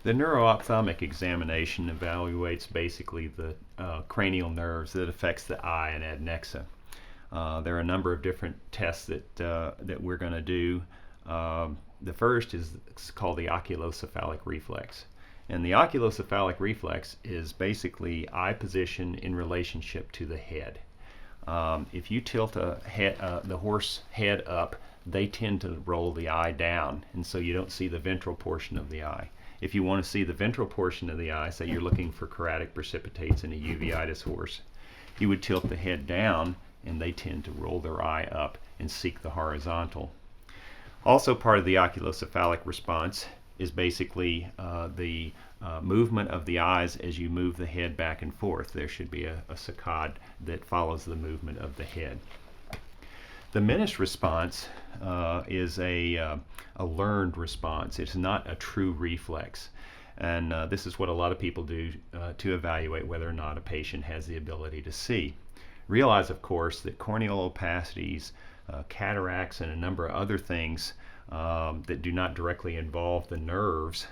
The neuro-ophthalmic examination evaluates basically the cranial nerves that affects the eye and adnexa. There are a number of different tests that we're going to do. The first is called the oculocephalic reflex. And the oculocephalic reflex is basically eye position in relationship to the head. If you tilt the horse head up, they tend to roll the eye down, and so you don't see the ventral portion of the eye. If you want to see the ventral portion of the eye, say you're looking for chorotic precipitates in a uveitis horse, you would tilt the head down, and they tend to roll their eye up and seek the horizontal. Also part of the oculocephalic response is basically the movement of the eyes as you move the head back and forth. There should be a saccade that follows the movement of the head. The menace response is a learned response. It's not a true reflex. And this is what a lot of people do to evaluate whether or not a patient has the ability to see. Realize, of course, that corneal opacities, cataracts, and a number of other things that do not directly involve the nerves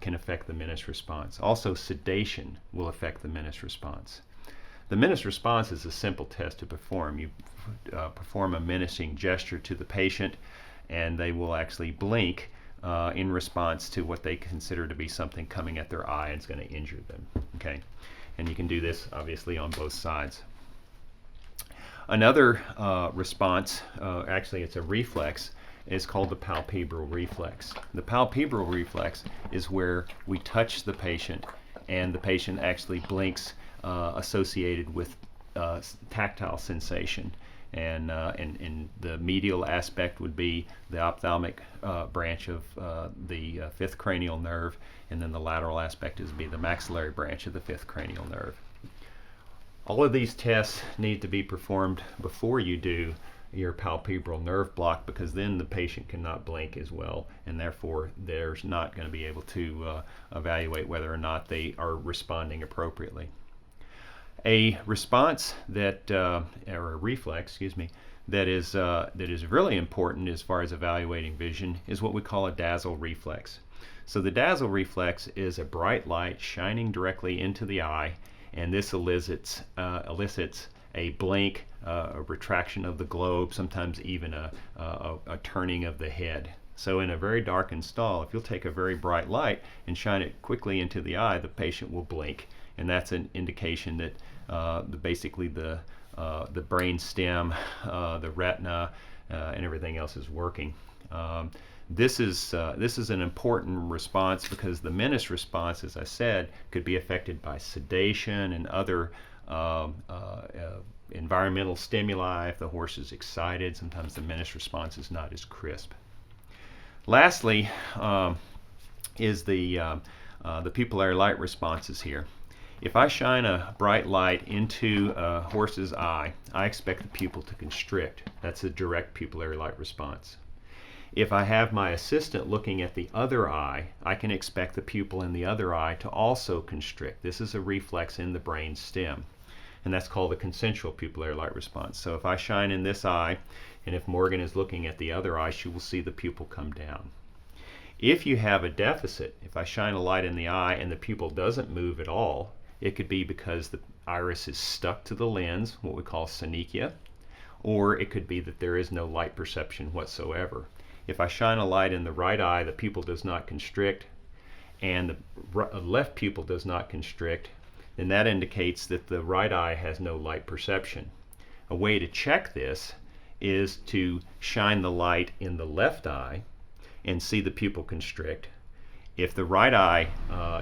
can affect the menace response. Also, sedation will affect the menace response. The menace response is a simple test to perform. You perform a menacing gesture to the patient, and they will actually blink in response to what they consider to be something coming at their eye and it's going to injure them. Okay, and you can do this obviously on both sides. Another response, actually it's a reflex, is called the palpebral reflex. The palpebral reflex is where we touch the patient and the patient actually blinks associated with tactile sensation. And the medial aspect would be the ophthalmic branch of the fifth cranial nerve, and then the lateral aspect would be the maxillary branch of the fifth cranial nerve. All of these tests need to be performed before you do your palpebral nerve block, because then the patient cannot blink as well, and therefore there's not going to be able to evaluate whether or not they are responding appropriately. A response that, or a reflex, that is really important as far as evaluating vision is what we call a dazzle reflex. So the dazzle reflex is a bright light shining directly into the eye, and this elicits a blink, a retraction of the globe, sometimes even a turning of the head. So in a very darkened stall, if you'll take a very bright light and shine it quickly into the eye, the patient will blink, and that's an indication that basically the brain stem, the retina, and everything else is working. This is an important response because the menace response, as I said, could be affected by sedation and other environmental stimuli. If the horse is excited, sometimes the menace response is not as crisp. Lastly, is the pupillary light responses here. If I shine a bright light into a horse's eye, I expect the pupil to constrict. That's a direct pupillary light response. If I have my assistant looking at the other eye, I can expect the pupil in the other eye to also constrict. This is a reflex in the brain stem, and that's called the consensual pupillary light response. So if I shine in this eye, and if Morgan is looking at the other eye, she will see the pupil come down. If you have a deficit, if I shine a light in the eye and the pupil doesn't move at all, it could be because the iris is stuck to the lens, what we call synechia, or it could be that there is no light perception whatsoever. If I shine a light in the right eye, the pupil does not constrict, and the left pupil does not constrict, then that indicates that the right eye has no light perception. A way to check this is to shine the light in the left eye and see the pupil constrict. If the right eye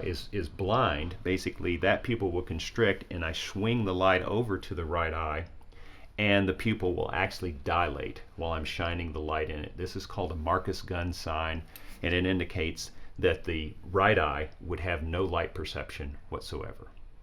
is blind, basically that pupil will constrict, and I swing the light over to the right eye, and the pupil will actually dilate while I'm shining the light in it. This is called a Marcus gun sign, and it indicates that the right eye would have no light perception whatsoever.